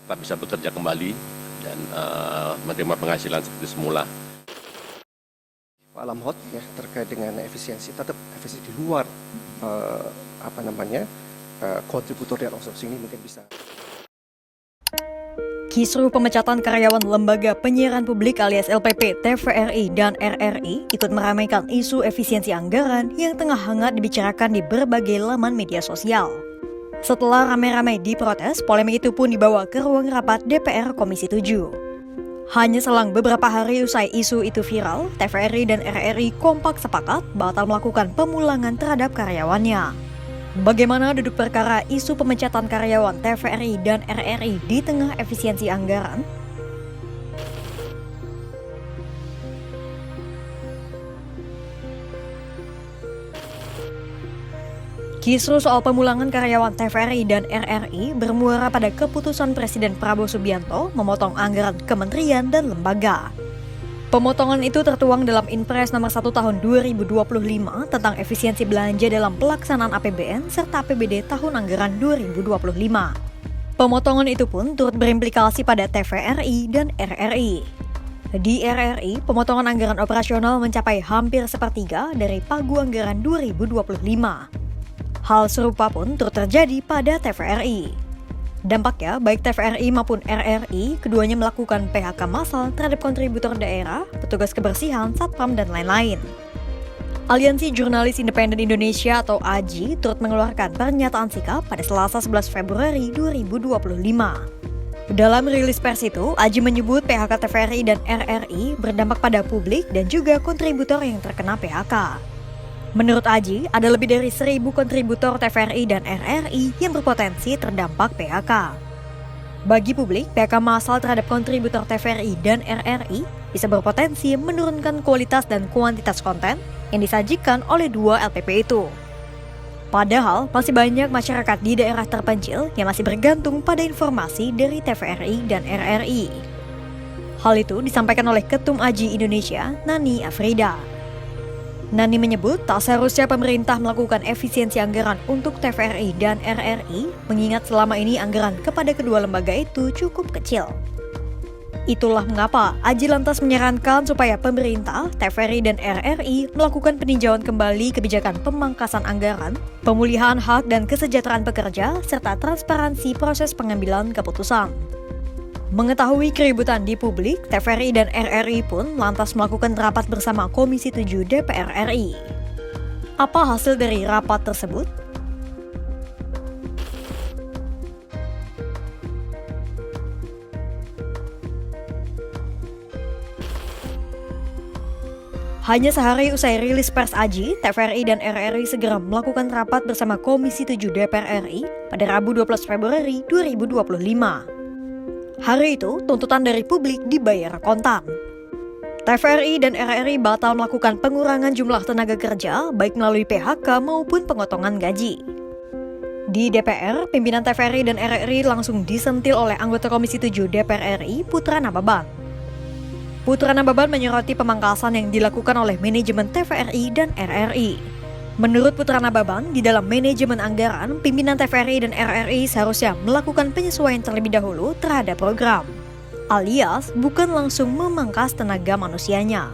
tetap bisa bekerja kembali dan menerima penghasilan seperti semula. Pak Lamhot ya terkait dengan efisiensi, tetap efisiensi di luar kontributor dan outsourcing ini mungkin bisa. Kisru pemecatan karyawan Lembaga Penyiaran Publik alias LPP, TVRI, dan RRI ikut meramaikan isu efisiensi anggaran yang tengah hangat dibicarakan di berbagai laman media sosial. Setelah ramai-ramai diprotes, polemik itu pun dibawa ke ruang rapat DPR Komisi 7. Hanya selang beberapa hari usai isu itu viral, TVRI dan RRI kompak sepakat batal melakukan pemulangan terhadap karyawannya. Bagaimana duduk perkara isu pemecatan karyawan TVRI dan RRI di tengah efisiensi anggaran? Kisru soal pemulangan karyawan TVRI dan RRI bermuara pada keputusan Presiden Prabowo Subianto memotong anggaran kementerian dan lembaga. Pemotongan itu tertuang dalam Inpres nomor 1 tahun 2025 tentang efisiensi belanja dalam pelaksanaan APBN serta APBD tahun anggaran 2025. Pemotongan itu pun turut berimplikasi pada TVRI dan RRI. Di RRI, pemotongan anggaran operasional mencapai hampir sepertiga dari pagu anggaran 2025. Hal serupa pun turut terjadi pada TVRI. Dampaknya, baik TVRI maupun RRI, keduanya melakukan PHK massal terhadap kontributor daerah, petugas kebersihan, satpam, dan lain-lain. Aliansi Jurnalis Independen Indonesia atau AJI turut mengeluarkan pernyataan sikap pada Selasa 11 Februari 2025. Dalam rilis pers itu, AJI menyebut PHK TVRI dan RRI berdampak pada publik dan juga kontributor yang terkena PHK. Menurut AJI, ada lebih dari 1.000 kontributor TVRI dan RRI yang berpotensi terdampak PHK. Bagi publik, PHK massal terhadap kontributor TVRI dan RRI bisa berpotensi menurunkan kualitas dan kuantitas konten yang disajikan oleh dua LPP itu. Padahal, masih banyak masyarakat di daerah terpencil yang masih bergantung pada informasi dari TVRI dan RRI. Hal itu disampaikan oleh Ketum AJI Indonesia, Nani Afrida. Nani menyebut tak seharusnya pemerintah melakukan efisiensi anggaran untuk TVRI dan RRI, mengingat selama ini anggaran kepada kedua lembaga itu cukup kecil. Itulah mengapa AJI lantas menyarankan supaya pemerintah, TVRI dan RRI melakukan peninjauan kembali kebijakan pemangkasan anggaran, pemulihan hak dan kesejahteraan pekerja, serta transparansi proses pengambilan keputusan. Mengetahui keributan di publik, TVRI dan RRI pun lantas melakukan rapat bersama Komisi 7 DPR RI. Apa hasil dari rapat tersebut? Hanya sehari usai rilis pers AJI, TVRI dan RRI segera melakukan rapat bersama Komisi 7 DPR RI pada Rabu 12 Februari 2025. Hari itu, tuntutan dari publik dibayar kontan. TVRI dan RRI batal melakukan pengurangan jumlah tenaga kerja, baik melalui PHK maupun pengotongan gaji. Di DPR, pimpinan TVRI dan RRI langsung disentil oleh anggota Komisi 7 DPR RI, Putra Nababan. Putra Nababan menyoroti pemangkasan yang dilakukan oleh manajemen TVRI dan RRI. Menurut Putra Nababan, di dalam manajemen anggaran, pimpinan TVRI dan RRI seharusnya melakukan penyesuaian terlebih dahulu terhadap program, alias bukan langsung memangkas tenaga manusianya.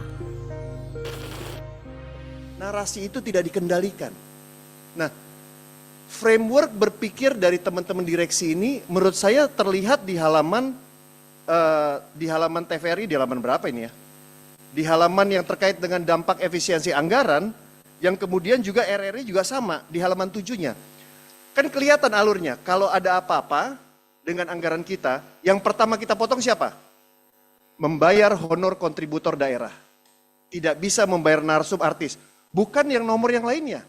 Narasi itu tidak dikendalikan. Nah, framework berpikir dari teman-teman direksi ini menurut saya terlihat di halaman TVRI, di halaman berapa ini ya? Di halaman yang terkait dengan dampak efisiensi anggaran, yang kemudian juga RRI juga sama di halaman 7-nya. Kan kelihatan alurnya, kalau ada apa-apa dengan anggaran kita, yang pertama kita potong siapa? Membayar honor kontributor daerah. Tidak bisa membayar narsum artis. Bukan yang nomor yang lainnya.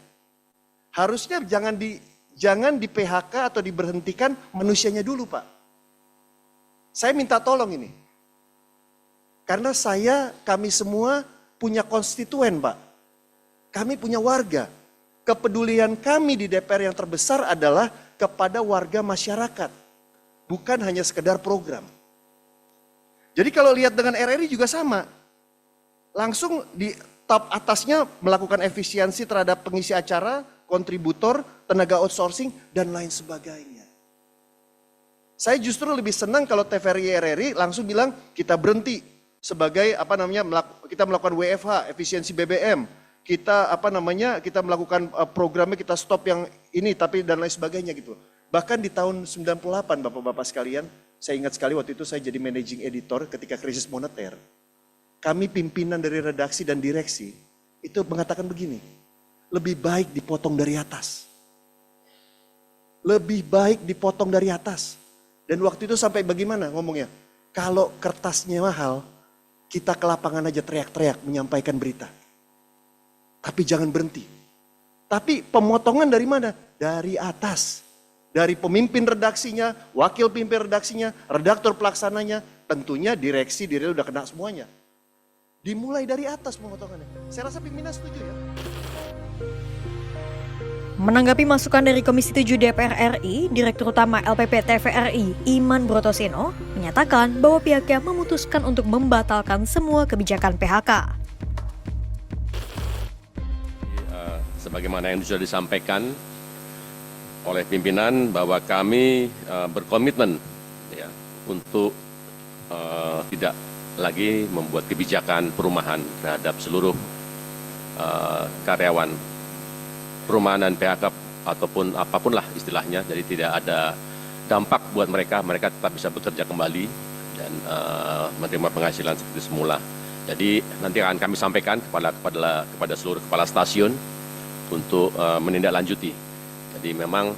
Harusnya jangan di PHK atau diberhentikan manusianya dulu, Pak. Saya minta tolong ini. Karena kami semua punya konstituen, Pak. Kami punya warga. Kepedulian kami di DPR yang terbesar adalah kepada warga masyarakat. Bukan hanya sekedar program. Jadi kalau lihat dengan RRI juga sama. Langsung di top atasnya melakukan efisiensi terhadap pengisi acara, kontributor, tenaga outsourcing, dan lain sebagainya. Saya justru lebih senang kalau TVRI RRI langsung bilang kita berhenti sebagai kita melakukan WFH, efisiensi BBM, kita kita melakukan programnya, kita stop yang ini tapi dan lain sebagainya gitu. Bahkan di tahun 98 Bapak-bapak sekalian, saya ingat sekali waktu itu saya jadi managing editor ketika krisis moneter. Kami pimpinan dari redaksi dan direksi itu mengatakan begini, lebih baik dipotong dari atas. Lebih baik dipotong dari atas. Dan waktu itu sampai bagaimana ngomongnya? Kalau kertasnya mahal, kita ke lapangan aja teriak-teriak menyampaikan berita. Tapi jangan berhenti. Tapi pemotongan dari mana? Dari atas. Dari pemimpin redaksinya, wakil pemimpin redaksinya, redaktor pelaksananya, tentunya direksi diri udah kena semuanya. Dimulai dari atas pemotongannya. Saya rasa pimpinan setuju ya. Menanggapi masukan dari Komisi 7 DPR RI, Direktur Utama LPP TVRI Iman Brotoseno menyatakan bahwa pihaknya memutuskan untuk membatalkan semua kebijakan PHK. Sebagaimana yang sudah disampaikan oleh pimpinan bahwa kami berkomitmen ya, untuk tidak lagi membuat kebijakan perumahan terhadap seluruh karyawan perumahan dan PHK ataupun apapun lah istilahnya, jadi tidak ada dampak buat mereka tetap bisa bekerja kembali dan menerima penghasilan seperti semula. Jadi nanti akan kami sampaikan kepada seluruh kepala stasiun untuk menindaklanjuti. Jadi memang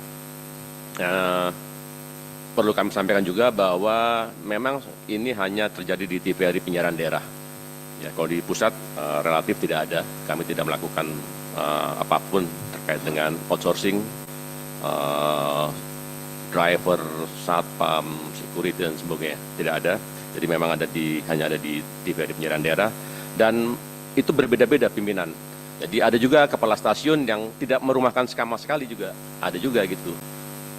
perlu kami sampaikan juga bahwa memang ini hanya terjadi di TVRI penyiaran daerah. Ya, kalau di pusat relatif tidak ada, kami tidak melakukan apapun terkait dengan outsourcing, driver, satpam, security dan sebagainya, tidak ada. Jadi memang hanya ada di TVRI penyiaran daerah dan itu berbeda-beda pimpinan. Jadi ada juga kepala stasiun yang tidak merumahkan sama sekali juga, ada juga gitu.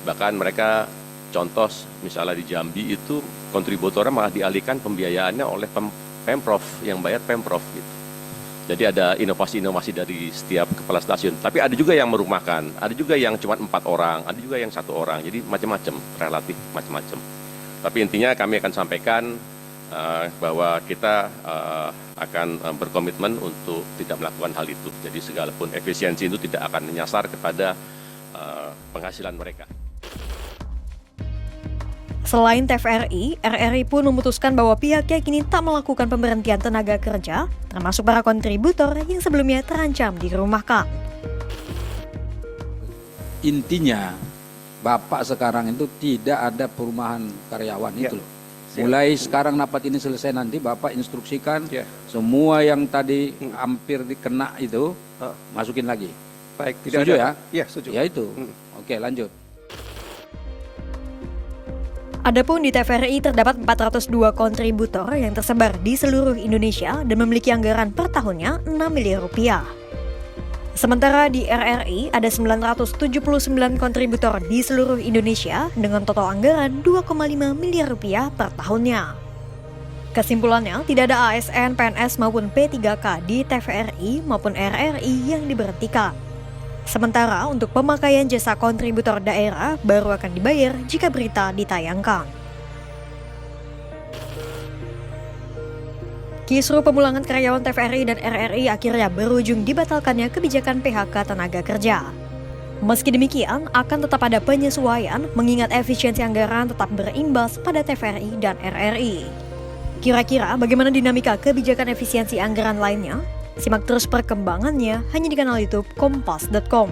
Bahkan mereka contoh misalnya di Jambi itu kontributornya malah dialihkan pembiayaannya oleh Pemprov, yang bayar Pemprov gitu. Jadi ada inovasi-inovasi dari setiap kepala stasiun. Tapi ada juga yang merumahkan, ada juga yang cuma 4 orang, ada juga yang 1 orang. Jadi macam-macam, relatif macam-macam. Tapi intinya kami akan sampaikan bahwa kita akan berkomitmen untuk tidak melakukan hal itu. Jadi segalapun efisiensi itu tidak akan menyasar kepada penghasilan mereka. Selain TVRI, RRI pun memutuskan bahwa pihaknya kini tak melakukan pemberhentian tenaga kerja, termasuk para kontributor yang sebelumnya terancam dirumahkan. Intinya, Bapak sekarang itu tidak ada perumahan karyawan itu loh. Mulai sekarang rapat ini selesai nanti Bapak instruksikan semua yang tadi hampir dikena itu masukin lagi. Baik, tidak setuju ada. ya? Iya, setuju. Ya itu. Oke, lanjut. Adapun di TVRI terdapat 402 kontributor yang tersebar di seluruh Indonesia dan memiliki anggaran per tahunnya 6 miliar rupiah. Sementara di RRI ada 979 kontributor di seluruh Indonesia dengan total anggaran 2,5 miliar rupiah per tahunnya. Kesimpulannya, tidak ada ASN, PNS maupun P3K di TVRI maupun RRI yang diberhentikan. Sementara untuk pemakaian jasa kontributor daerah baru akan dibayar jika berita ditayangkan. Kisruh pemulangan karyawan TVRI dan RRI akhirnya berujung dibatalkannya kebijakan PHK tenaga kerja. Meski demikian, akan tetap ada penyesuaian mengingat efisiensi anggaran tetap berimbas pada TVRI dan RRI. Kira-kira bagaimana dinamika kebijakan efisiensi anggaran lainnya? Simak terus perkembangannya hanya di kanal YouTube Kompas.com.